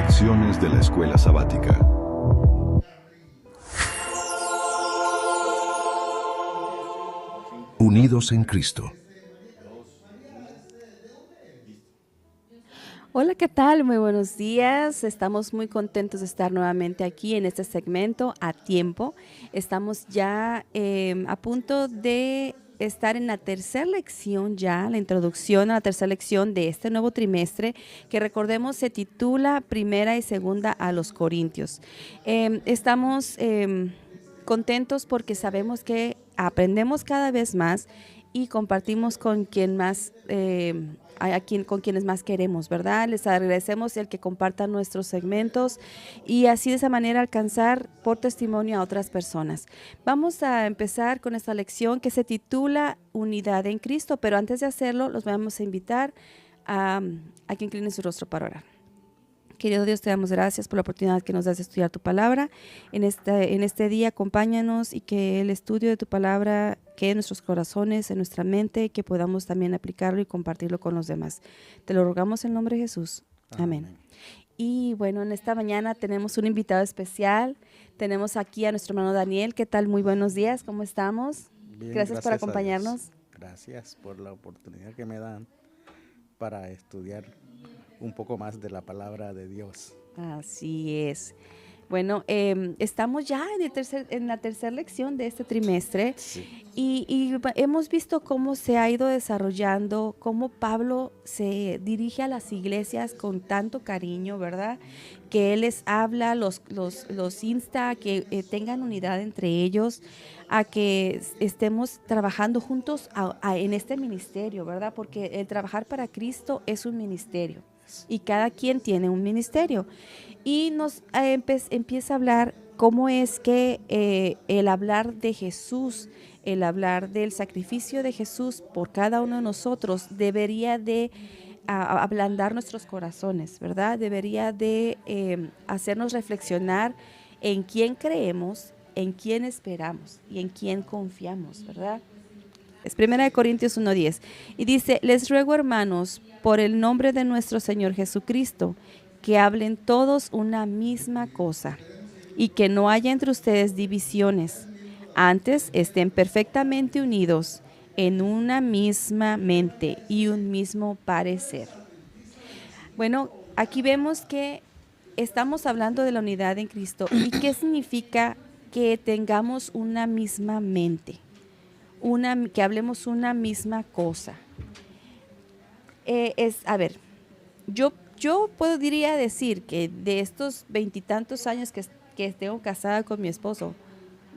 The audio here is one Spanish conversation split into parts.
Lecciones de la Escuela Sabática. Unidos en Cristo. Hola, ¿qué tal? Muy buenos días. Estamos muy contentos de estar nuevamente aquí en este segmento a tiempo. Estamos ya a punto de estar en la tercera lección ya, la introducción a la tercera lección de este nuevo trimestre, que recordemos se titula Primera y Segunda a los Corintios. Estamos contentos porque sabemos que aprendemos cada vez más y compartimos con quien más con quienes más queremos, ¿verdad? Les agradecemos el que compartan nuestros segmentos y así de esa manera alcanzar por testimonio a otras personas. Vamos a empezar con esta lección que se titula Unidad en Cristo, pero antes de hacerlo los vamos a invitar a que inclinen su rostro para orar. Querido Dios, te damos gracias por la oportunidad que nos das de estudiar tu palabra. En este día, acompáñanos y que el estudio de tu palabra quede en nuestros corazones, en nuestra mente, que podamos también aplicarlo y compartirlo con los demás. Te lo rogamos en nombre de Jesús. Amén. Y bueno, en esta mañana tenemos un invitado especial. Tenemos aquí a nuestro hermano Daniel. ¿Qué tal? Muy buenos días. ¿Cómo estamos? Bien, gracias por acompañarnos. Gracias por la oportunidad que me dan para estudiar un poco más de la palabra de Dios. Así es. Bueno, estamos ya en la tercera lección de este trimestre. Sí. Y hemos visto cómo se ha ido desarrollando, cómo Pablo se dirige a las iglesias con tanto cariño, ¿verdad? Que él les habla, los insta a que tengan unidad entre ellos, a que estemos trabajando juntos en este ministerio, ¿verdad? Porque el trabajar para Cristo es un ministerio y cada quien tiene un ministerio. Y nos empieza a hablar cómo es que el hablar de Jesús, el hablar del sacrificio de Jesús por cada uno de nosotros debería de ablandar nuestros corazones, ¿verdad? Debería de hacernos reflexionar en quién creemos, en quién esperamos y en quién confiamos, ¿verdad? Es 1 Corintios 1:10 y dice, les ruego hermanos, por el nombre de nuestro Señor Jesucristo, que hablen todos una misma cosa y que no haya entre ustedes divisiones. Antes estén perfectamente unidos en una misma mente y un mismo parecer. Bueno, aquí vemos que estamos hablando de la unidad en Cristo. ¿Y qué significa que tengamos una misma mente? Que hablemos una misma cosa. Yo podría decir que de estos 20 y tantos años que tengo casada con mi esposo,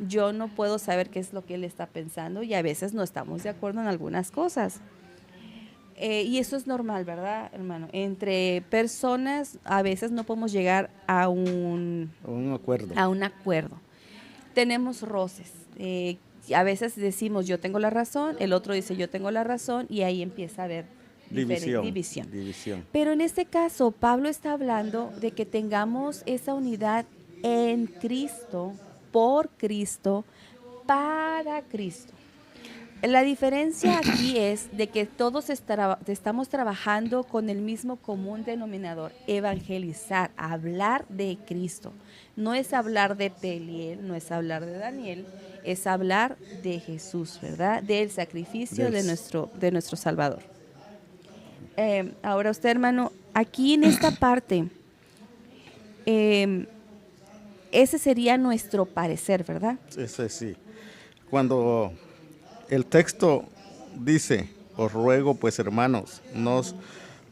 yo no puedo saber qué es lo que él está pensando y a veces no estamos de acuerdo en algunas cosas. Y eso es normal, ¿verdad, hermano? Entre personas a veces no podemos llegar a un acuerdo. Tenemos roces. A veces decimos yo tengo la razón, el otro dice yo tengo la razón y ahí empieza a haber división. Pero en este caso Pablo está hablando de que tengamos esa unidad en Cristo, por Cristo, para Cristo. La diferencia aquí es de que todos estamos trabajando con el mismo común denominador, evangelizar, hablar de Cristo. No es hablar de Peliel, no es hablar de Daniel, es hablar de Jesús, ¿verdad? Del sacrificio de nuestro Salvador. Ahora usted, hermano, aquí en esta parte, ese sería nuestro parecer, ¿verdad? Ese sí. Cuando el texto dice, os ruego pues hermanos,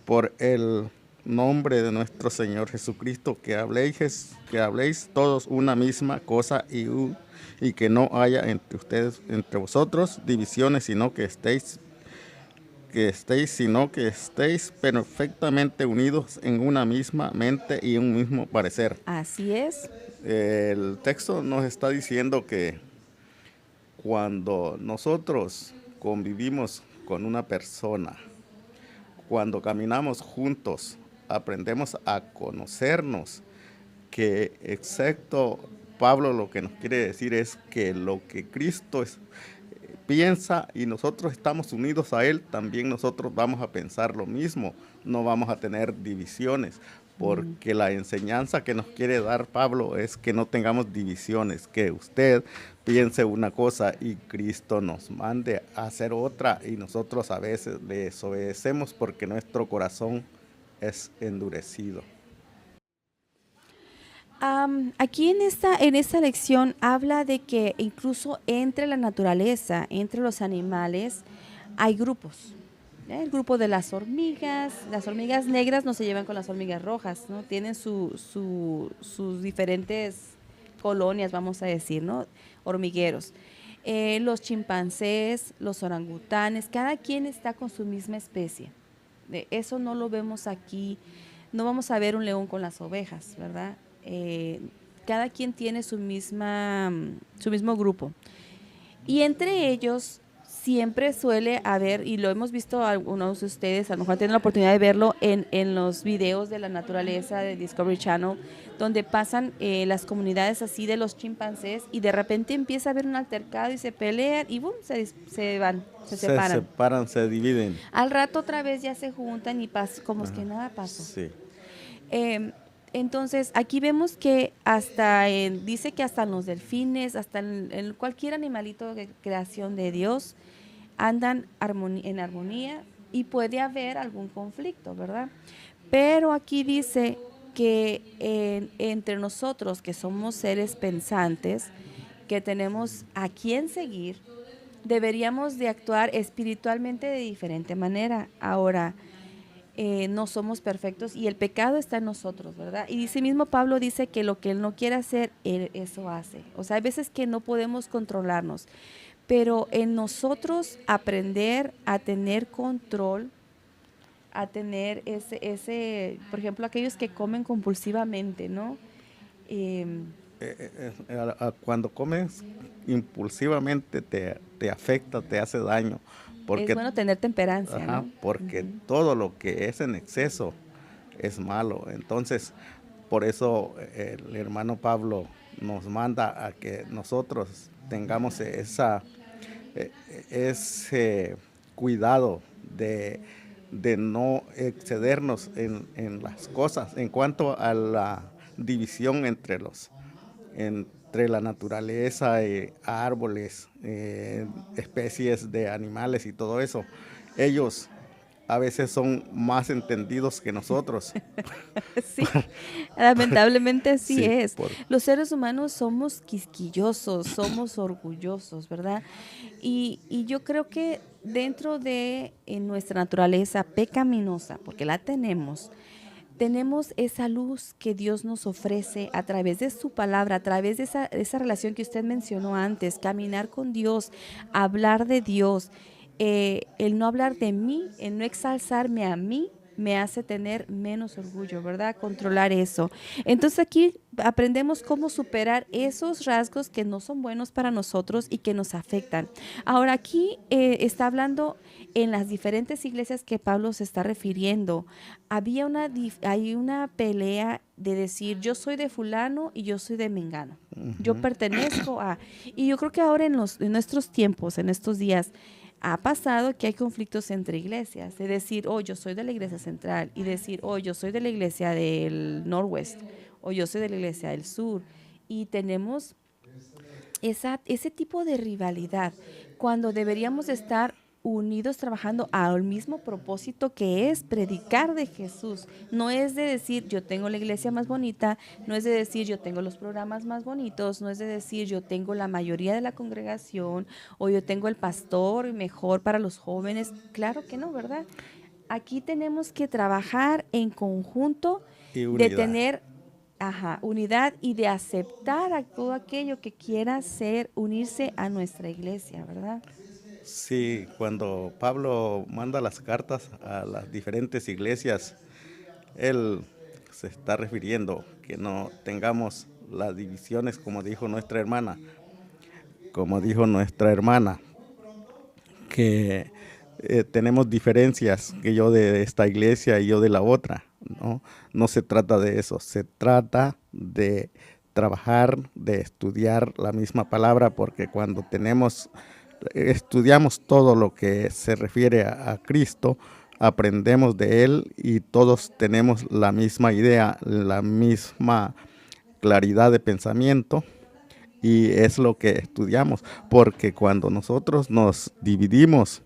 por el nombre de nuestro Señor Jesucristo, que habléis todos una misma cosa y que no haya entre vosotros divisiones, sino que estéis perfectamente unidos en una misma mente y un mismo parecer. Así es. El texto nos está diciendo que cuando nosotros convivimos con una persona, cuando caminamos juntos, aprendemos a conocernos, que excepto Pablo lo que nos quiere decir es que lo que Cristo piensa y nosotros estamos unidos a Él, también nosotros vamos a pensar lo mismo, no vamos a tener divisiones, porque la enseñanza que nos quiere dar Pablo es que no tengamos divisiones, que usted piense una cosa y Cristo nos mande a hacer otra, y nosotros a veces le desobedecemos porque nuestro corazón es endurecido. Aquí en esta lección habla de que incluso entre la naturaleza, entre los animales, hay grupos. El grupo de las hormigas negras no se llevan con las hormigas rojas, ¿no? Tienen sus diferentes colonias, vamos a decir, ¿no? Hormigueros. Los chimpancés, los orangutanes, cada quien está con su misma especie. Eso no lo vemos aquí. No vamos a ver un león con las ovejas, ¿verdad? Cada quien tiene su mismo grupo. Y entre ellos siempre suele haber, y lo hemos visto algunos de ustedes, a lo mejor tienen la oportunidad de verlo en los videos de la naturaleza de Discovery Channel, donde pasan las comunidades así de los chimpancés, y de repente empieza a haber un altercado y se pelean y boom, se van, se separan. Se dividen. Al rato otra vez ya se juntan y como es que nada pasó. Sí. Entonces, aquí vemos que dice que hasta en los delfines, hasta en cualquier animalito de creación de Dios, andan en armonía, y puede haber algún conflicto, ¿verdad? Pero aquí dice que entre nosotros, que somos seres pensantes, que tenemos a quién seguir, deberíamos de actuar espiritualmente de diferente manera. Ahora, no somos perfectos y el pecado está en nosotros, ¿verdad? Y dice mismo Pablo, dice que lo que él no quiere hacer, él eso hace. O sea, hay veces que no podemos controlarnos, pero en nosotros aprender a tener control, a tener por ejemplo, aquellos que comen compulsivamente, ¿no? Cuando comes impulsivamente te afecta, te hace daño. Porque, es bueno tener temperancia, ¿no? Porque todo lo que es en exceso es malo. Entonces, por eso el hermano Pablo nos manda a que nosotros tengamos ese cuidado de no excedernos en las cosas. En cuanto a la división entre la naturaleza, árboles, especies de animales y todo eso, ellos a veces son más entendidos que nosotros. Sí, lamentablemente así es. Los seres humanos somos quisquillosos, somos orgullosos, ¿verdad? Y yo creo que dentro de nuestra naturaleza pecaminosa, porque la tenemos esa luz que Dios nos ofrece a través de su palabra, a través de esa relación que usted mencionó antes, caminar con Dios, hablar de Dios, el no hablar de mí, el no exalzarme a mí, me hace tener menos orgullo, ¿verdad? Controlar eso. Entonces aquí aprendemos cómo superar esos rasgos que no son buenos para nosotros y que nos afectan. Ahora aquí está hablando en las diferentes iglesias que Pablo se está refiriendo. Hay una pelea de decir yo soy de fulano y yo soy de mengano. Uh-huh. Yo pertenezco a... Y yo creo que ahora en nuestros tiempos, en estos días, ha pasado que hay conflictos entre iglesias, de decir, yo soy de la iglesia central, y decir, yo soy de la iglesia del Northwest, o yo soy de la iglesia del sur, y tenemos ese tipo de rivalidad, cuando deberíamos estar unidos trabajando al mismo propósito, que es predicar de Jesús. No es de decir yo tengo la iglesia más bonita, no es de decir yo tengo los programas más bonitos, no es de decir yo tengo la mayoría de la congregación o yo tengo el pastor mejor para los jóvenes. Claro que no, ¿verdad? Aquí tenemos que trabajar en conjunto, de tener unidad y de aceptar a todo aquello que quiera unirse a nuestra iglesia, ¿verdad? Sí, cuando Pablo manda las cartas a las diferentes iglesias, él se está refiriendo que no tengamos las divisiones, como dijo nuestra hermana, que tenemos diferencias, que yo de esta iglesia y yo de la otra, ¿no? No se trata de eso, se trata de trabajar, de estudiar la misma palabra, porque cuando estudiamos todo lo que se refiere a Cristo, aprendemos de él y todos tenemos la misma idea, la misma claridad de pensamiento, y es lo que estudiamos, porque cuando nosotros nos dividimos,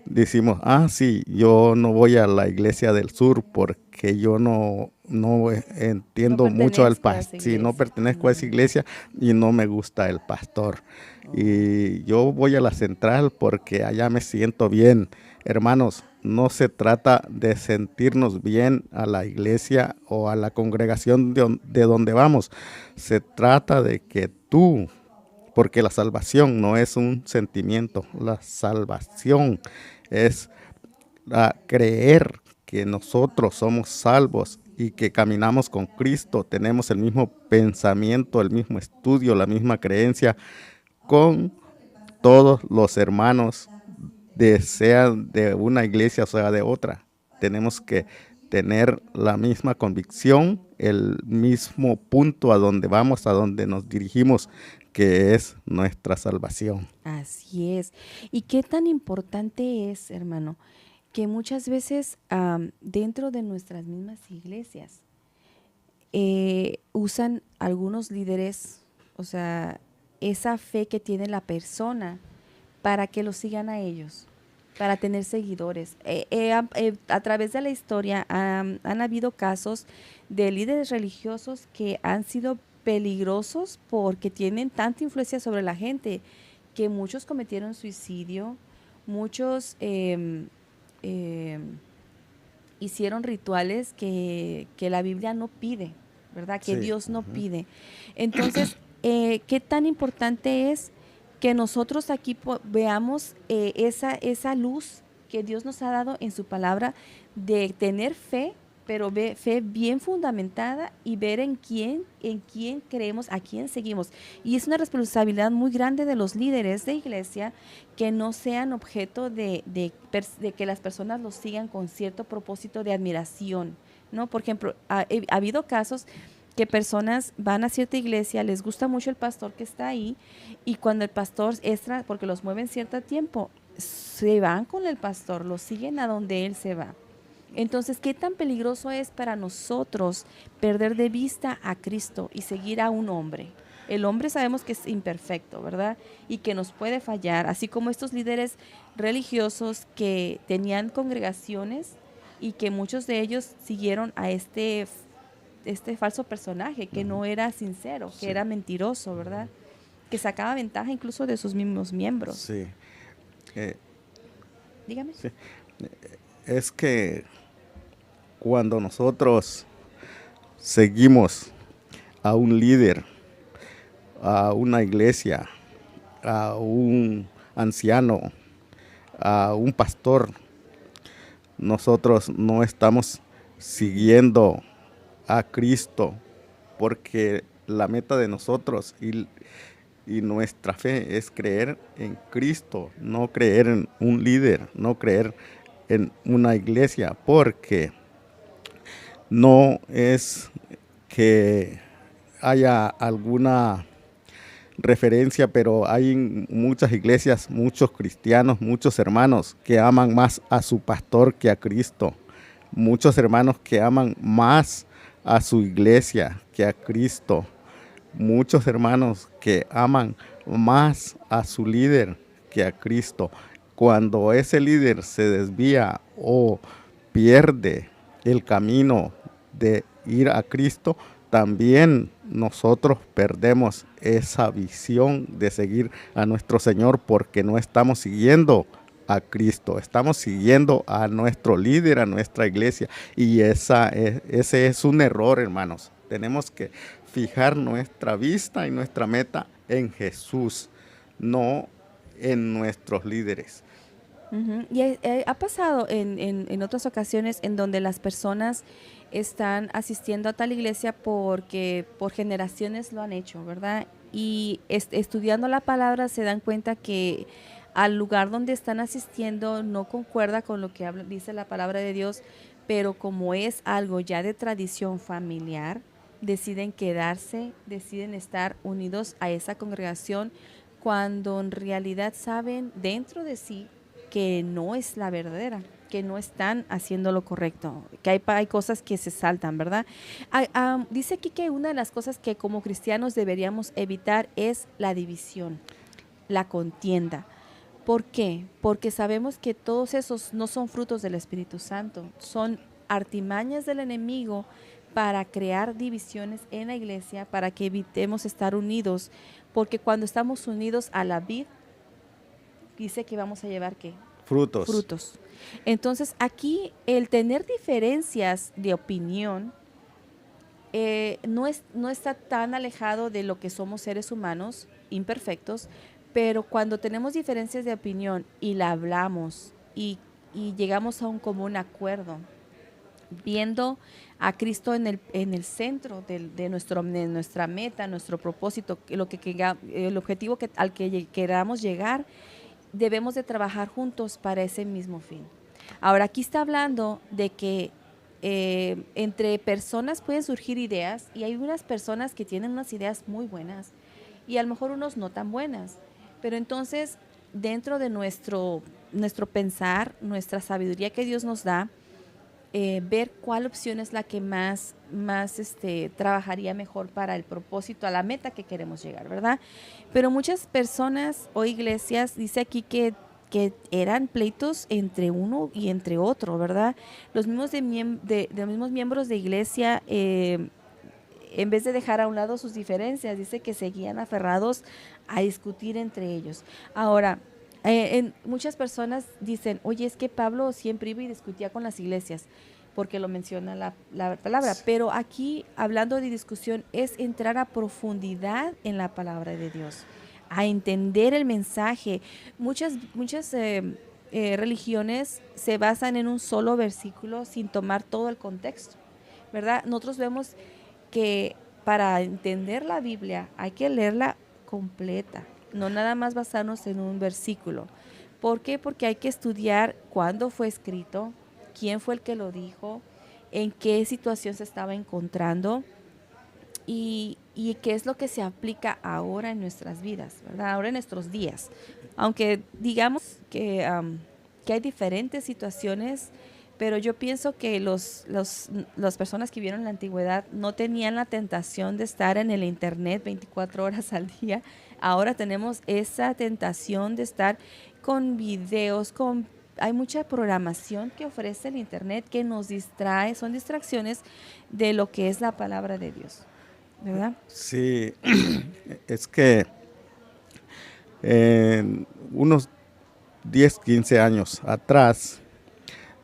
decimos, sí, yo no voy a la iglesia del sur porque yo no No entiendo mucho al pertenezco a esa pastor, si no iglesia. pertenezco a esa iglesia y no me gusta el pastor. Y yo voy a la central porque allá me siento bien. Hermanos, no se trata de sentirnos bien a la iglesia o a la congregación de donde vamos. Se trata de que tú, porque la salvación no es un sentimiento, la salvación es creer que nosotros somos salvos y que caminamos con Cristo, tenemos el mismo pensamiento, el mismo estudio, la misma creencia con todos los hermanos, sean de una iglesia o sea de otra. Tenemos que tener la misma convicción, el mismo punto a donde vamos, a donde nos dirigimos, que es nuestra salvación. Así es. ¿Y qué tan importante es, hermano, que muchas veces dentro de nuestras mismas iglesias usan algunos líderes, o sea, esa fe que tiene la persona para que lo sigan a ellos, para tener seguidores? A través de la historia han habido casos de líderes religiosos que han sido peligrosos porque tienen tanta influencia sobre la gente que muchos cometieron suicidio, muchos hicieron rituales que la Biblia no pide, ¿verdad? Que Sí. Dios no pide. Entonces, ¿qué tan importante es que nosotros aquí veamos esa luz que Dios nos ha dado en su palabra de tener fe, pero fe bien fundamentada y ver en quién creemos, a quién seguimos? Y es una responsabilidad muy grande de los líderes de iglesia que no sean objeto de que las personas los sigan con cierto propósito de admiración, ¿no? Por ejemplo, ha habido casos que personas van a cierta iglesia, les gusta mucho el pastor que está ahí, y cuando el pastor extra, porque los mueven cierto tiempo, se van con el pastor, lo siguen a donde él se va. Entonces, ¿qué tan peligroso es para nosotros perder de vista a Cristo y seguir a un hombre? El hombre sabemos que es imperfecto, ¿verdad? Y que nos puede fallar, así como estos líderes religiosos que tenían congregaciones y que muchos de ellos siguieron a este falso personaje que no era sincero, que era mentiroso, ¿verdad? Que sacaba ventaja incluso de sus mismos miembros. Sí. Dígame. Sí. Es que cuando nosotros seguimos a un líder, a una iglesia, a un anciano, a un pastor, nosotros no estamos siguiendo a Cristo, porque la meta de nosotros y nuestra fe es creer en Cristo, no creer en un líder, no creer en una iglesia, porque no es que haya alguna referencia, pero hay muchas iglesias, muchos cristianos, muchos hermanos que aman más a su pastor que a Cristo, muchos hermanos que aman más a su iglesia que a Cristo, muchos hermanos que aman más a su líder que a Cristo. Cuando ese líder se desvía o pierde el camino de ir a Cristo, también nosotros perdemos esa visión de seguir a nuestro Señor, porque no estamos siguiendo a Cristo, estamos siguiendo a nuestro líder, a nuestra iglesia, y ese es un error, hermanos. Tenemos que fijar nuestra vista y nuestra meta en Jesús, no en nuestros líderes. Y ha pasado en otras ocasiones en donde las personas están asistiendo a tal iglesia porque por generaciones lo han hecho, ¿verdad? Y estudiando la palabra se dan cuenta que al lugar donde están asistiendo no concuerda con lo que dice la palabra de Dios, pero como es algo ya de tradición familiar, deciden quedarse, deciden estar unidos a esa congregación, cuando en realidad saben dentro de sí que no es la verdadera. que no están haciendo lo correcto, que hay cosas que se saltan, ¿verdad? Dice aquí que una de las cosas que como cristianos deberíamos evitar es la división, la contienda. ¿Por qué? Porque sabemos que todos esos no son frutos del Espíritu Santo, son artimañas del enemigo para crear divisiones en la iglesia, para que evitemos estar unidos, porque cuando estamos unidos a la vid, dice que vamos a llevar ¿qué? Frutos. Frutos. Entonces aquí el tener diferencias de opinión no está tan alejado de lo que somos seres humanos imperfectos, pero cuando tenemos diferencias de opinión y la hablamos y llegamos a un común acuerdo, viendo a Cristo en el centro de nuestra meta, nuestro propósito, el objetivo al que queramos llegar, debemos de trabajar juntos para ese mismo fin. Ahora, aquí está hablando de que entre personas pueden surgir ideas y hay unas personas que tienen unas ideas muy buenas y a lo mejor unos no tan buenas, pero entonces dentro de nuestro pensar, nuestra sabiduría que Dios nos da, ver cuál opción es la que más trabajaría mejor para el propósito, a la meta que queremos llegar, ¿verdad? Pero muchas personas o iglesias, dice aquí que eran pleitos entre uno y entre otro, ¿verdad? Los mismos, los mismos miembros de iglesia, en vez de dejar a un lado sus diferencias, dice que seguían aferrados a discutir entre ellos. Ahora, muchas personas dicen, oye, es que Pablo siempre iba y discutía con las iglesias, porque lo menciona la palabra, pero aquí, hablando de discusión, es entrar a profundidad en la palabra de Dios, a entender el mensaje. Muchas religiones se basan en un solo versículo sin tomar todo el contexto, ¿verdad? Nosotros vemos que para entender la Biblia hay que leerla completa, no nada más basarnos en un versículo. ¿Por qué? Porque hay que estudiar cuándo fue escrito, quién fue el que lo dijo, en qué situación se estaba encontrando y qué es lo que se aplica ahora en nuestras vidas, ¿verdad? Ahora en nuestros días. Aunque digamos que hay diferentes situaciones, pero yo pienso que las personas que vivieron en la antigüedad no tenían la tentación de estar en el internet 24 horas al día. Ahora tenemos esa tentación de estar con videos, hay mucha programación que ofrece el internet que nos distrae, son distracciones de lo que es la palabra de Dios, ¿verdad? Sí, es que en unos 10, 15 años atrás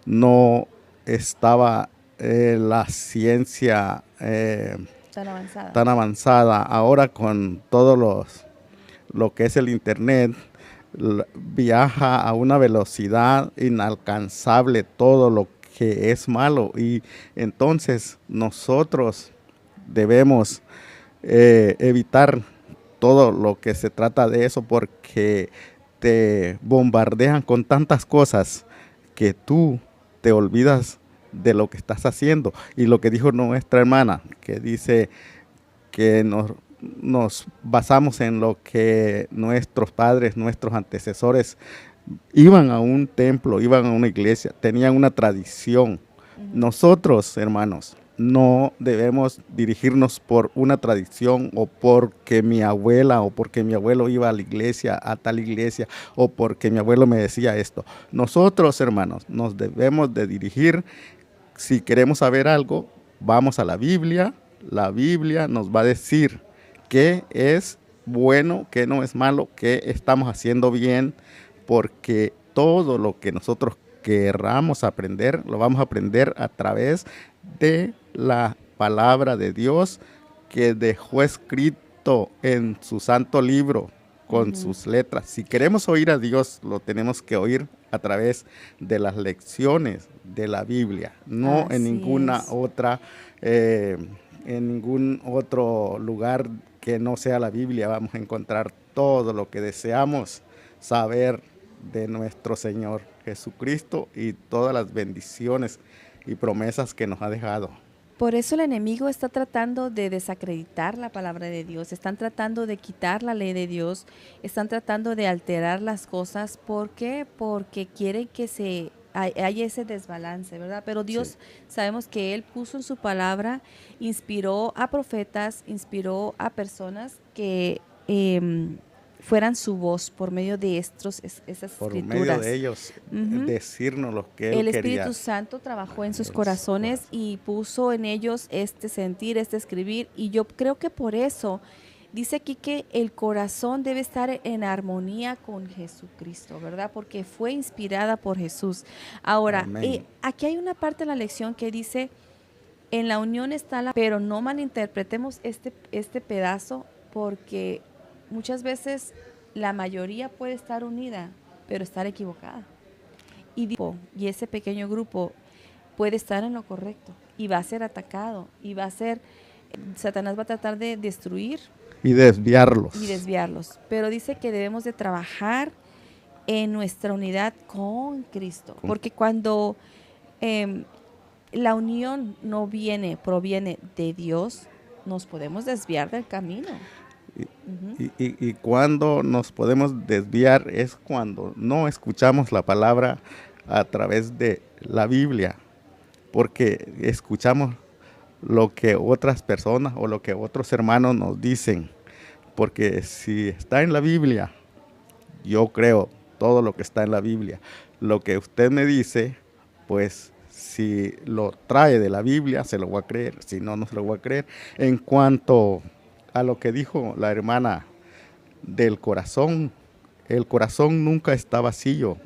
no estaba la ciencia tan avanzada. Ahora con lo que es el internet, viaja a una velocidad inalcanzable todo lo que es malo, y entonces nosotros debemos evitar todo lo que se trata de eso, porque te bombardean con tantas cosas que tú te olvidas de lo que estás haciendo. Y lo que dijo nuestra hermana, que dice que nos basamos en lo que nuestros padres, nuestros antecesores iban a un templo, iban a una iglesia, tenían una tradición. Nosotros, hermanos, no debemos dirigirnos por una tradición o porque mi abuela o porque mi abuelo iba a la iglesia, a tal iglesia, o porque mi abuelo me decía esto. Nosotros, hermanos, nos debemos de dirigir. Si queremos saber algo, vamos a la Biblia. La Biblia nos va a decir qué es bueno, qué no es malo, qué estamos haciendo bien, porque todo lo que nosotros querramos aprender, lo vamos a aprender a través de la palabra de Dios que dejó escrito en su santo libro con sus letras. Si queremos oír a Dios, lo tenemos que oír a través de las lecciones de la Biblia, no en ninguna otra, en ningún otro lugar que no sea la Biblia. Vamos a encontrar todo lo que deseamos saber de nuestro Señor Jesucristo y todas las bendiciones y promesas que nos ha dejado. Por eso el enemigo está tratando de desacreditar la palabra de Dios, están tratando de quitar la ley de Dios, están tratando de alterar las cosas. ¿Por qué? Porque quieren que se hay ese desbalance, ¿verdad? Pero Dios, Sí. sabemos que Él puso en su palabra, inspiró a profetas, inspiró a personas que fueran su voz por medio de esas Por medio escrituras. de ellos, Ujú. decirnos lo que Él El quería. Espíritu Santo trabajó en sus En su corazones corazón. y puso en ellos este sentir, este escribir. Y yo creo que por eso dice aquí que el corazón debe estar en armonía con Jesucristo, ¿verdad? Porque fue inspirada por Jesús. Ahora, Amén. aquí hay una parte de la lección que dice, en la unión está la... Pero no malinterpretemos este pedazo, porque muchas veces la mayoría puede estar unida, pero estar equivocada. Y ese pequeño grupo puede estar en lo correcto y va a ser atacado y va a ser, Satanás va a tratar de destruir Y desviarlos. y desviarlos. Pero dice que debemos de trabajar en nuestra unidad con Cristo, porque cuando la unión no proviene de Dios, nos podemos desviar del camino. Y cuando nos podemos desviar es cuando no escuchamos la palabra a través de la Biblia, porque escuchamos lo que otras personas o lo que otros hermanos nos dicen. Porque si está en la Biblia, yo creo todo lo que está en la Biblia. Lo que usted me dice, pues si lo trae de la Biblia, se lo voy a creer. Si no, no se lo voy a creer. En cuanto a lo que dijo la hermana del corazón, el corazón nunca está vacío,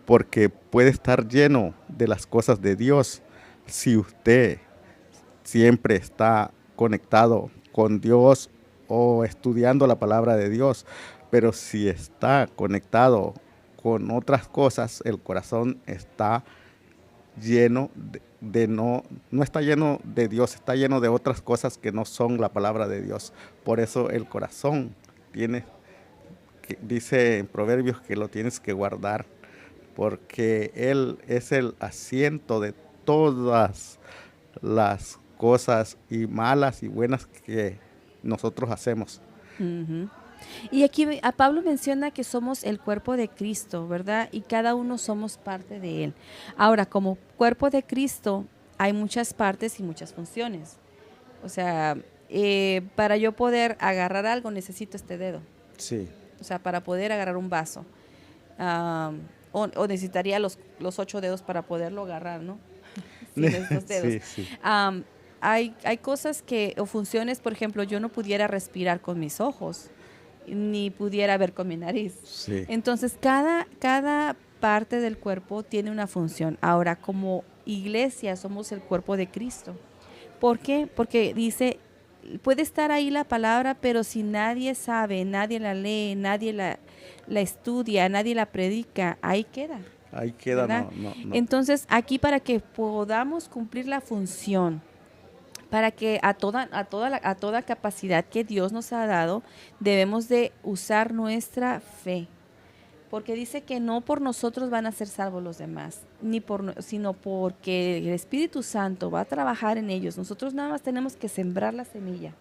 porque puede estar lleno de las cosas de Dios si usted siempre está conectado con Dios o estudiando la palabra de Dios. Pero si está conectado con otras cosas, el corazón está lleno no está lleno de Dios, está lleno de otras cosas que no son la palabra de Dios. Por eso el corazón dice en Proverbios que lo tienes que guardar, porque Él es el asiento de todas las cosas y malas y buenas que nosotros hacemos. Ujú. Y aquí a Pablo menciona que somos el cuerpo de Cristo, ¿verdad? Y cada uno somos parte de él. Ahora, como cuerpo de Cristo, hay muchas partes y muchas funciones. O sea, para yo poder agarrar algo necesito este dedo. Sí. O sea, para poder agarrar un vaso. O necesitaría los 8 dedos para poderlo agarrar, ¿no? Sin estos dedos. Sí, sí. Hay cosas o funciones, por ejemplo, yo no pudiera respirar con mis ojos, ni pudiera ver con mi nariz. Sí. Entonces, cada parte del cuerpo tiene una función. Ahora, como iglesia, somos el cuerpo de Cristo. ¿Por qué? Porque dice, puede estar ahí la palabra, pero si nadie sabe, nadie la lee, nadie la estudia, nadie la predica, ahí queda. Ahí queda, ¿verdad? no. Entonces, aquí para que podamos cumplir la función, para que a toda capacidad que Dios nos ha dado, debemos de usar nuestra fe. Porque dice que no por nosotros van a ser salvos los demás, sino porque el Espíritu Santo va a trabajar en ellos. Nosotros nada más tenemos que sembrar la semilla,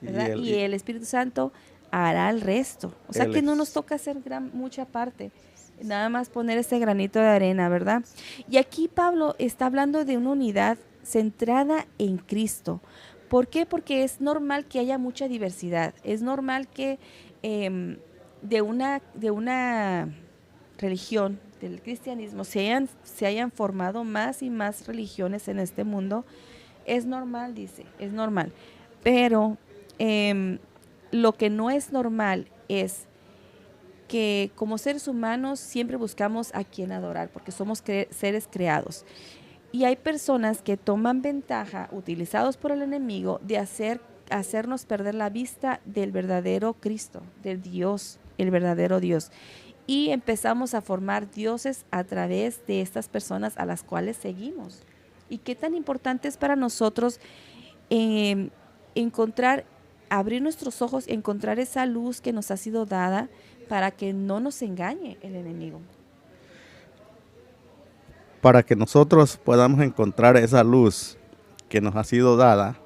¿verdad? Y el Espíritu Santo hará el resto. O sea que no nos toca hacer mucha parte, nada más poner ese granito de arena, ¿verdad? Y aquí Pablo está hablando de una unidad centrada en Cristo. ¿Por qué? Porque es normal que haya mucha diversidad. Es normal que de una religión, del cristianismo, se hayan formado más y más religiones en este mundo. Es normal, dice, es normal. Pero lo que no es normal es que como seres humanos siempre buscamos a quien adorar, porque somos seres creados. Y hay personas que toman ventaja, utilizados por el enemigo, de hacernos perder la vista del verdadero Cristo, del Dios, el verdadero Dios. Y empezamos a formar dioses a través de estas personas a las cuales seguimos. Y qué tan importante es para nosotros abrir nuestros ojos, encontrar esa luz que nos ha sido dada para que no nos engañe el enemigo. Para que nosotros podamos encontrar esa luz que nos ha sido dada,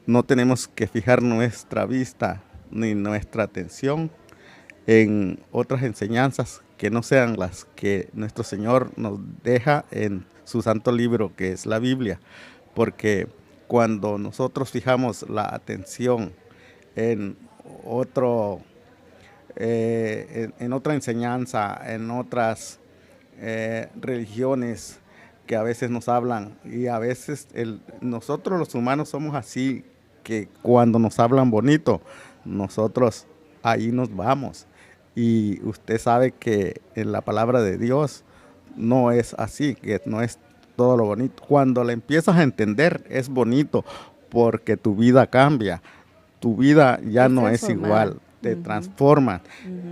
no tenemos que fijar nuestra vista ni nuestra atención en otras enseñanzas que no sean las que nuestro Señor nos deja en su santo libro, que es la Biblia, porque cuando nosotros fijamos la atención en otro, en otra enseñanza, en otras religiones que a veces nos hablan, y a veces nosotros los humanos somos así, que cuando nos hablan bonito, nosotros ahí nos vamos. Y usted sabe que en la palabra de Dios no es así, que no es todo lo bonito. Cuando la empiezas a entender es bonito porque tu vida cambia, tu vida ya Es no es transformada. igual, te transforma.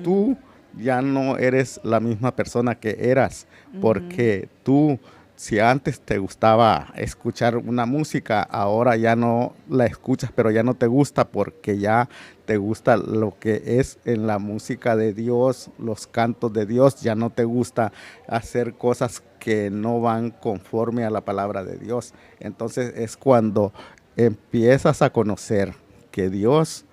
Tú ya no eres la misma persona que eras, porque tú, si antes te gustaba escuchar una música, ahora ya no la escuchas, pero ya no te gusta porque ya te gusta lo que es en la música de Dios, los cantos de Dios, ya no te gusta hacer cosas que no van conforme a la palabra de Dios. Entonces es cuando empiezas a conocer que Dios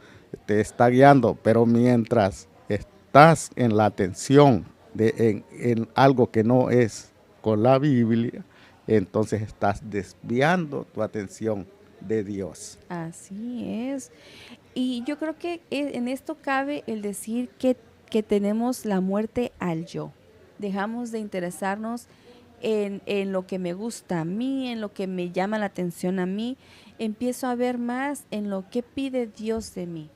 te está guiando, pero mientras estás en la atención en algo que no es con la Biblia, entonces estás desviando tu atención de Dios. Así es. Y yo creo que en esto cabe el decir que tenemos la muerte al yo. Dejamos de interesarnos en lo que me gusta a mí, en lo que me llama la atención a mí. Empiezo a ver más en lo que pide Dios de mí.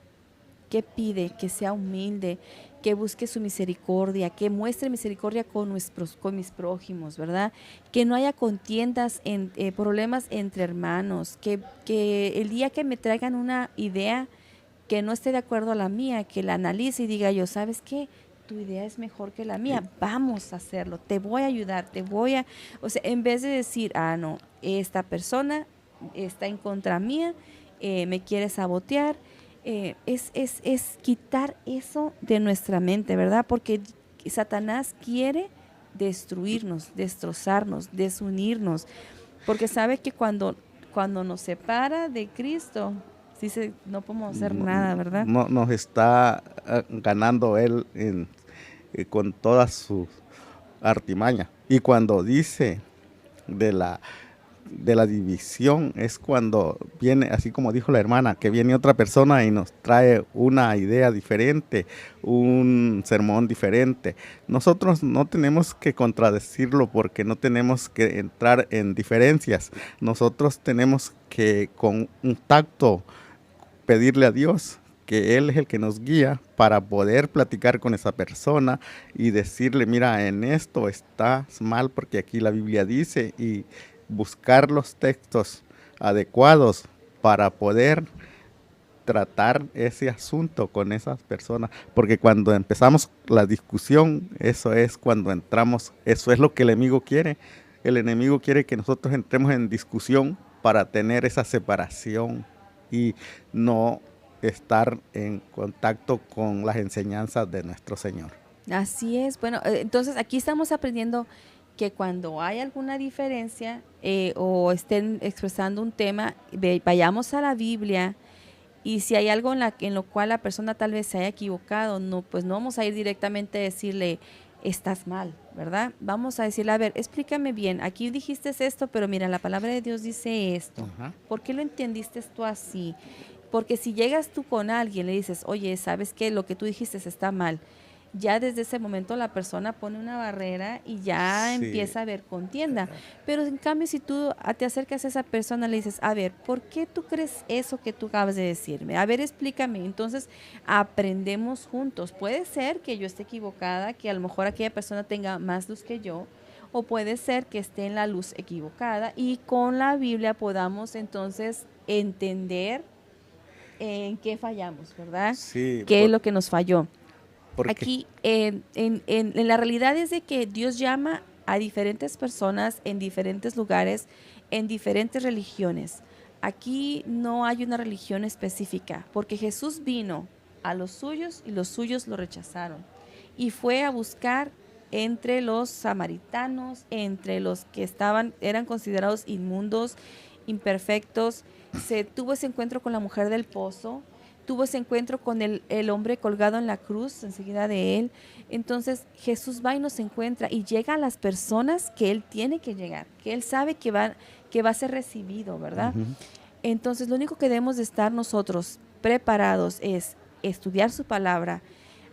¿Qué pide? Que sea humilde, que busque su misericordia, que muestre misericordia con mis prójimos, ¿verdad? Que no haya contiendas, problemas entre hermanos, que el día que me traigan una idea que no esté de acuerdo a la mía, que la analice y diga yo, ¿sabes qué? Tu idea es mejor que la mía, vamos a hacerlo, te voy a ayudar, o sea, en vez de decir, no, esta persona está en contra mía, me quiere sabotear, es quitar eso de nuestra mente, ¿verdad? Porque Satanás quiere destruirnos, destrozarnos, desunirnos, porque sabe que cuando nos separa de Cristo, no podemos hacer nada, ¿verdad? No, nos está ganando él con toda su artimaña. Y cuando dice de la división, es cuando viene, así como dijo la hermana, que viene otra persona y nos trae una idea diferente, un sermón diferente. Nosotros no tenemos que contradecirlo porque no tenemos que entrar en diferencias. Nosotros tenemos que, con un tacto, pedirle a Dios que Él es el que nos guía para poder platicar con esa persona y decirle, mira, en esto estás mal porque aquí la Biblia dice, y buscar los textos adecuados para poder tratar ese asunto con esas personas, porque cuando empezamos la discusión, eso es cuando entramos, eso es lo que el enemigo quiere. El enemigo quiere que nosotros entremos en discusión para tener esa separación y no estar en contacto con las enseñanzas de nuestro Señor. Así es. Bueno, entonces aquí estamos aprendiendo que cuando hay alguna diferencia o estén expresando un tema, vayamos a la Biblia, y si hay algo en lo cual la persona tal vez se haya equivocado, pues no vamos a ir directamente a decirle, estás mal, ¿verdad? Vamos a decirle, a ver, explícame bien, aquí dijiste esto, pero mira, la palabra de Dios dice esto. ¿Por qué lo entendiste tú así? Porque si llegas tú con alguien, le dices, oye, ¿sabes qué? Lo que tú dijiste está mal. Ya desde ese momento la persona pone una barrera y ya empieza a haber contienda. Pero en cambio, si tú te acercas a esa persona, le dices, a ver, ¿por qué tú crees eso que tú acabas de decirme? A ver, explícame. Entonces, aprendemos juntos. Puede ser que yo esté equivocada, que a lo mejor aquella persona tenga más luz que yo, o puede ser que esté en la luz equivocada, y con la Biblia podamos entonces entender en qué fallamos, ¿verdad? Sí, ¿Qué es lo que nos falló? porque Aquí, en la realidad es de que Dios llama a diferentes personas en diferentes lugares, en diferentes religiones. Aquí no hay una religión específica, porque Jesús vino a los suyos y los suyos lo rechazaron. Y fue a buscar entre los samaritanos, entre los que eran considerados inmundos, imperfectos. Se tuvo ese encuentro con la mujer del pozo, tuvo ese encuentro con el hombre colgado en la cruz, enseguida de él. Entonces Jesús va y nos encuentra y llega a las personas que él tiene que llegar, que él sabe que va a ser recibido, ¿verdad? Ujú. Entonces lo único que debemos de estar nosotros preparados es estudiar su palabra,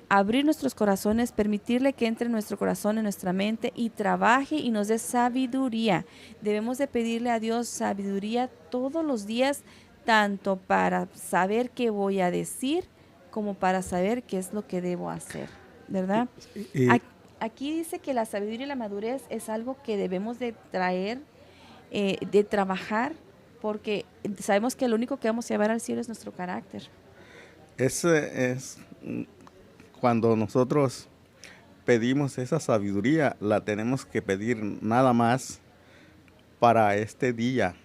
abrir nuestros corazones, permitirle que entre en nuestro corazón, en nuestra mente y trabaje y nos dé sabiduría. Debemos de pedirle a Dios sabiduría todos los días, tanto para saber qué voy a decir como para saber qué es lo que debo hacer, ¿verdad? Y Aquí dice que la sabiduría y la madurez es algo que debemos de traer, de trabajar, porque sabemos que lo único que vamos a llevar al cielo es nuestro carácter. ese es cuando nosotros pedimos esa sabiduría, la tenemos que pedir nada más para este día,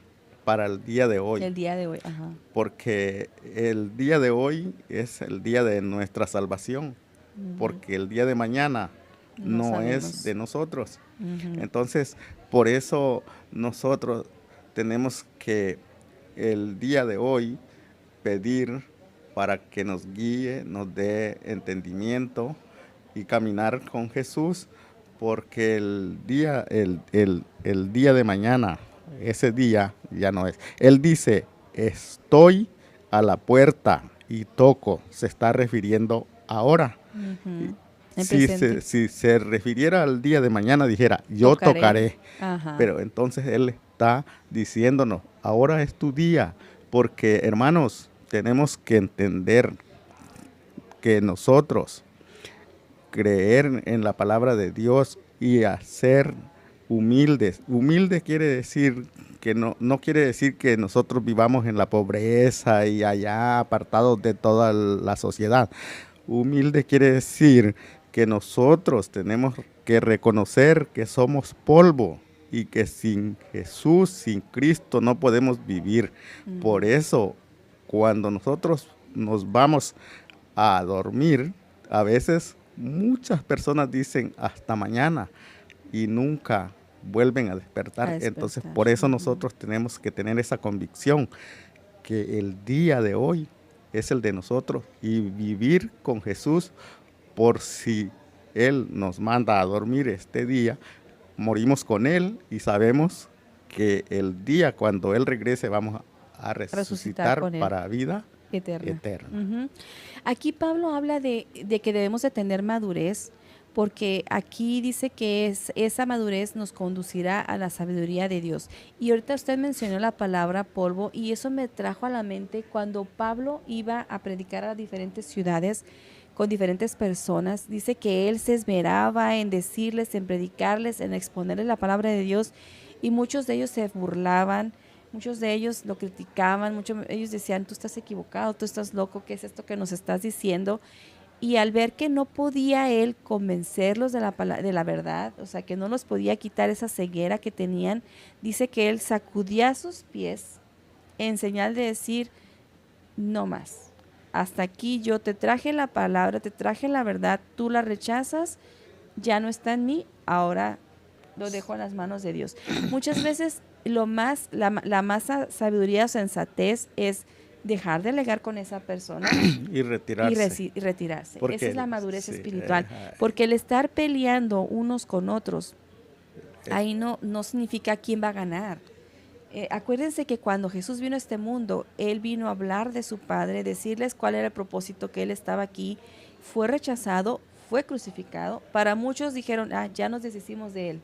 para el día de hoy. El día de hoy, ajá. Porque el día de hoy es el día de nuestra salvación, porque el día de mañana No no sabemos. es de nosotros. Ujú. Entonces, por eso nosotros tenemos que el día de hoy pedir para que nos guíe, nos dé entendimiento y caminar con Jesús, porque el día de mañana, ese día ya no es. Él dice, estoy a la puerta y toco. Se está refiriendo ahora. Ujú. En Si presente. si se refiriera al día de mañana, dijera, yo tocaré. Ajá. Pero entonces Él está diciéndonos, ahora es tu día, porque hermanos, tenemos que entender que nosotros creer en la palabra de Dios y hacer humildes. Humilde quiere decir que no quiere decir que nosotros vivamos en la pobreza y allá apartados de toda la sociedad. Humilde quiere decir que nosotros tenemos que reconocer que somos polvo y que sin Jesús, sin Cristo, no podemos vivir. Por eso, cuando nosotros nos vamos a dormir, a veces muchas personas dicen hasta mañana y nunca vuelven a despertar. Entonces, por eso nosotros tenemos que tener esa convicción que el día de hoy es el de nosotros y vivir con Jesús, por si Él nos manda a dormir este día, morimos con Él y sabemos que el día cuando Él regrese vamos a resucitar con Él. para vida Eterna. eterna. Ujú. Aquí Pablo habla de que debemos de tener madurez, porque aquí dice que esa madurez nos conducirá a la sabiduría de Dios. Y ahorita usted mencionó la palabra polvo y eso me trajo a la mente cuando Pablo iba a predicar a diferentes ciudades con diferentes personas. Dice que él se esmeraba en decirles, en predicarles, en exponerles la palabra de Dios y muchos de ellos se burlaban. Muchos de ellos lo criticaban, muchos de ellos decían, tú estás equivocado, tú estás loco, ¿qué es esto que nos estás diciendo? Y al ver que no podía él convencerlos de la verdad, o sea, que no los podía quitar esa ceguera que tenían, dice que él sacudía sus pies en señal de decir, no más, hasta aquí yo te traje la palabra, te traje la verdad, tú la rechazas, ya no está en mí, ahora lo dejo en las manos de Dios. Muchas veces la más sabiduría o sensatez es dejar de alegar con esa persona Y retirarse. y retirarse. Porque esa es la madurez sí, espiritual. Porque el estar peleando unos con otros, ahí no significa quién va a ganar. Acuérdense que cuando Jesús vino a este mundo, Él vino a hablar de su Padre, decirles cuál era el propósito, que Él estaba aquí, fue rechazado, fue crucificado. Para muchos dijeron, ya nos deshicimos de Él.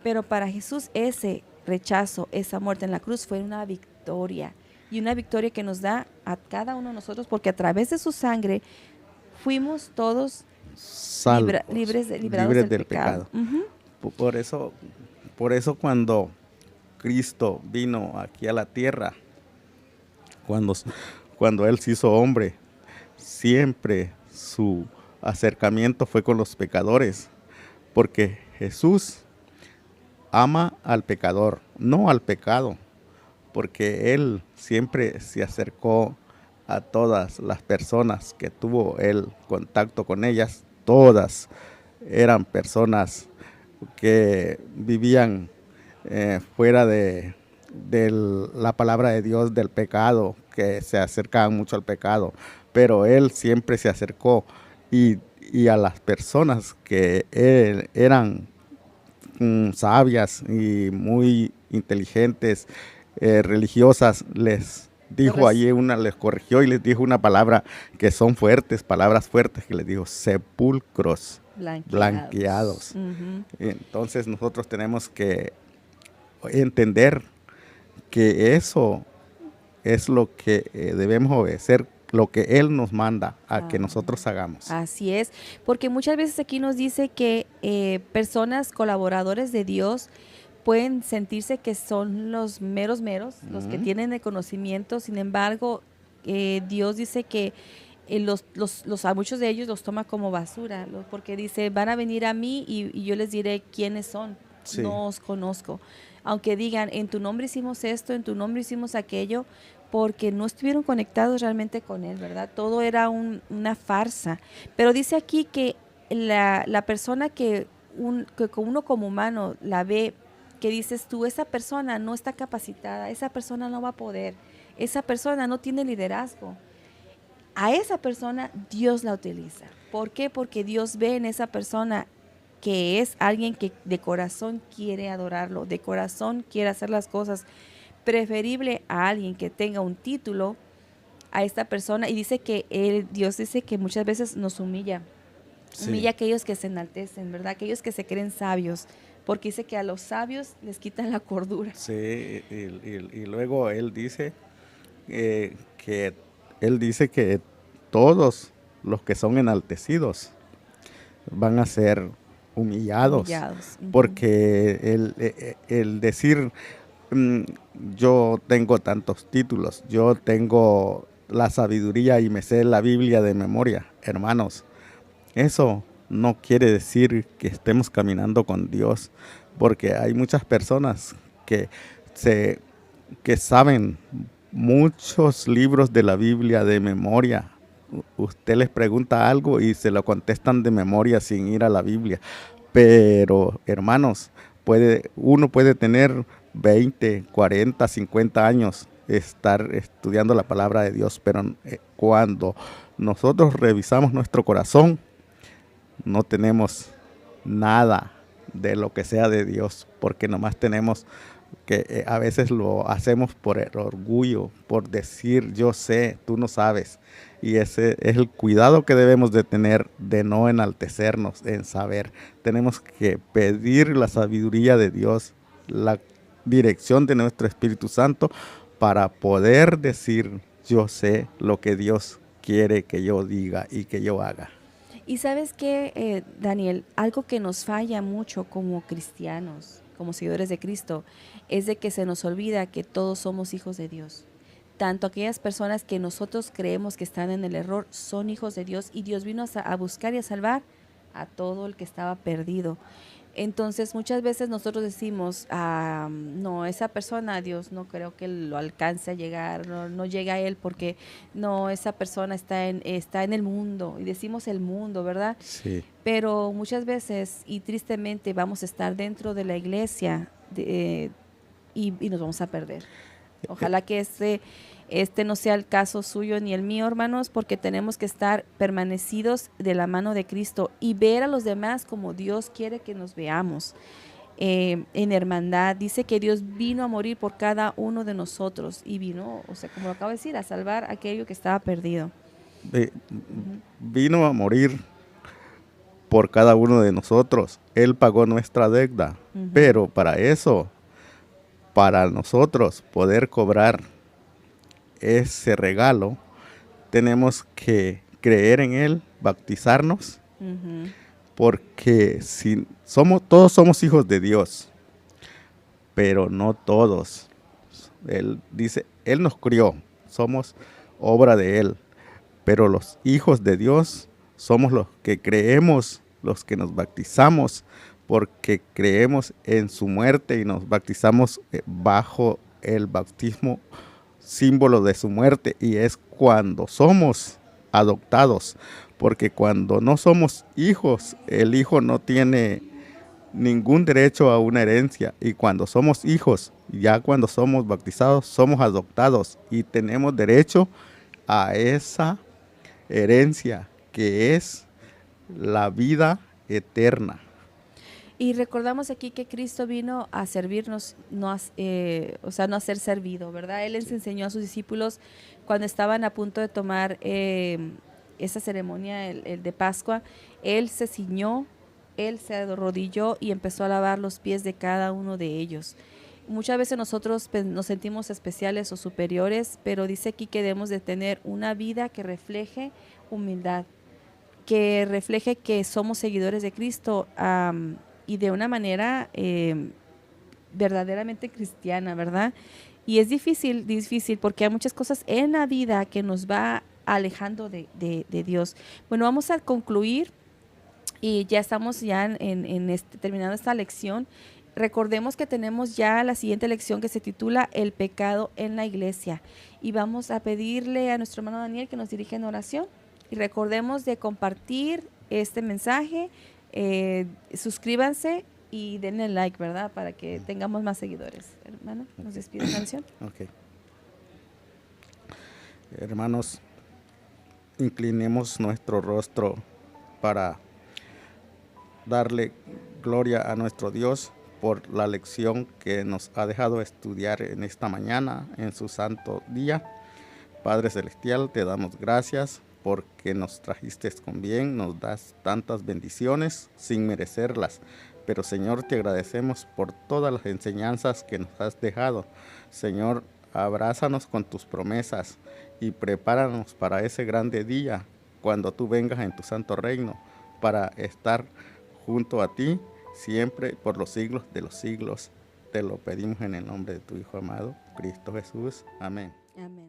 Pero para Jesús ese rechazo, esa muerte en la cruz fue una victoria. Y una victoria que nos da a cada uno de nosotros, porque a través de su sangre fuimos todos Salvos, librados del pecado. Uh-huh. Por eso cuando Cristo vino aquí a la tierra, cuando Él se hizo hombre, siempre su acercamiento fue con los pecadores, porque Jesús ama al pecador, no al pecado, porque Él siempre se acercó a todas las personas que tuvo Él contacto con ellas. Todas eran personas que vivían fuera de de la palabra de Dios, del pecado, que se acercaban mucho al pecado, pero él siempre se acercó y a las personas que eran sabias y muy inteligentes, religiosas, les dijo allí les corrigió y les dijo una palabra que son fuertes, palabras fuertes, que les dijo sepulcros blanqueados. Entonces nosotros tenemos que entender que eso es lo que debemos obedecer, lo que Él nos manda a que nosotros hagamos. Así es, porque muchas veces aquí nos dice que personas colaboradores de Dios pueden sentirse que son los meros, los que tienen el conocimiento. Sin embargo, Dios dice que a muchos de ellos los toma como basura, porque dice, van a venir a mí y yo les diré quiénes son, Sí. no os conozco. Aunque digan, en tu nombre hicimos esto, en tu nombre hicimos aquello, porque no estuvieron conectados realmente con Él, ¿verdad? Todo era una farsa. Pero dice aquí que la persona que uno como humano la ve, que dices tú, esa persona no está capacitada, esa persona no va a poder, esa persona no tiene liderazgo. A esa persona Dios la utiliza. ¿Por qué? Porque Dios ve en esa persona que es alguien que de corazón quiere adorarlo, de corazón quiere hacer las cosas. Preferible a alguien que tenga un título, a esta persona, y dice que Dios dice que muchas veces nos humilla. Sí. Humilla a aquellos que se enaltecen, ¿verdad? Aquellos que se creen sabios, porque dice que a los sabios les quitan la cordura. Sí, y luego Él dice que todos los que son enaltecidos van a ser humillados. Porque el decir, yo tengo tantos títulos, yo tengo la sabiduría y me sé la Biblia de memoria, hermanos, eso no quiere decir que estemos caminando con Dios, porque hay muchas personas que saben muchos libros de la Biblia de memoria. Usted les pregunta algo y se lo contestan de memoria sin ir a la Biblia. Pero, hermanos, uno puede tener 20, 40, 50 años, estar estudiando la palabra de Dios, pero cuando nosotros revisamos nuestro corazón, no tenemos nada de lo que sea de Dios, porque nomás tenemos que a veces lo hacemos por el orgullo, por decir yo sé, tú no sabes. Y ese es el cuidado que debemos de tener, de no enaltecernos en saber. Tenemos que pedir la sabiduría de Dios, la dirección de nuestro Espíritu Santo para poder decir yo sé lo que Dios quiere que yo diga y que yo haga. Y sabes qué, Daniel, algo que nos falla mucho como cristianos, como seguidores de Cristo, es de que se nos olvida que todos somos hijos de Dios. Tanto aquellas personas que nosotros creemos que están en el error son hijos de Dios, y Dios vino a buscar y a salvar a todo el que estaba perdido. Entonces muchas veces nosotros decimos, no, esa persona, Dios no creo que lo alcance a llegar, no llega a él porque no, esa persona está en el mundo, y decimos el mundo, ¿verdad? Sí. Pero muchas veces y tristemente vamos a estar dentro de la iglesia y nos vamos a perder. Ojalá que este no sea el caso suyo ni el mío, hermanos, porque tenemos que estar permanecidos de la mano de Cristo y ver a los demás como Dios quiere que nos veamos, en hermandad. Dice que Dios vino a morir por cada uno de nosotros y vino, o sea, como lo acabo de decir, a salvar a aquello que estaba perdido. Vino a morir por cada uno de nosotros. Él pagó nuestra deuda, pero para eso, para nosotros poder cobrar ese regalo, tenemos que creer en Él, bautizarnos, porque todos somos hijos de Dios, pero no todos. Él dice, Él nos crió, somos obra de Él, pero los hijos de Dios somos los que creemos, los que nos bautizamos, porque creemos en su muerte y nos bautizamos bajo el bautismo, símbolo de su muerte, y es cuando somos adoptados, porque cuando no somos hijos, el hijo no tiene ningún derecho a una herencia, y cuando somos hijos, Ya cuando somos bautizados, somos adoptados y tenemos derecho a esa herencia que es la vida eterna. Y recordamos aquí que Cristo vino a servirnos, no a, o sea, no a ser servido, ¿verdad? Él les enseñó a sus discípulos cuando estaban a punto de tomar esa ceremonia, el de Pascua. Él se ciñó, él se arrodilló y empezó a lavar los pies de cada uno de ellos. Muchas veces nosotros nos sentimos especiales o superiores, pero dice aquí que debemos de tener una vida que refleje humildad, que refleje que somos seguidores de Cristo, y de una manera verdaderamente cristiana, ¿verdad? Y es difícil porque hay muchas cosas en la vida que nos va alejando de Dios. Bueno, vamos a concluir y ya estamos ya terminando esta lección. Recordemos que tenemos ya la siguiente lección que se titula El pecado en la iglesia. Y vamos a pedirle a nuestro hermano Daniel que nos dirija en oración. Y recordemos de compartir este mensaje, suscríbanse y denle like, ¿verdad? Para que tengamos más seguidores. Hermano, nos despide la oración. Ok. Hermanos, inclinemos nuestro rostro para darle gloria a nuestro Dios por la lección que nos ha dejado estudiar en esta mañana, en su santo día. Padre Celestial, te damos gracias porque nos trajiste con bien, nos das tantas bendiciones sin merecerlas. Pero Señor, te agradecemos por todas las enseñanzas que nos has dejado. Señor, abrázanos con tus promesas y prepáranos para ese grande día cuando tú vengas en tu santo reino para estar junto a ti siempre por los siglos de los siglos. Te lo pedimos en el nombre de tu Hijo amado, Cristo Jesús. Amén. Amén.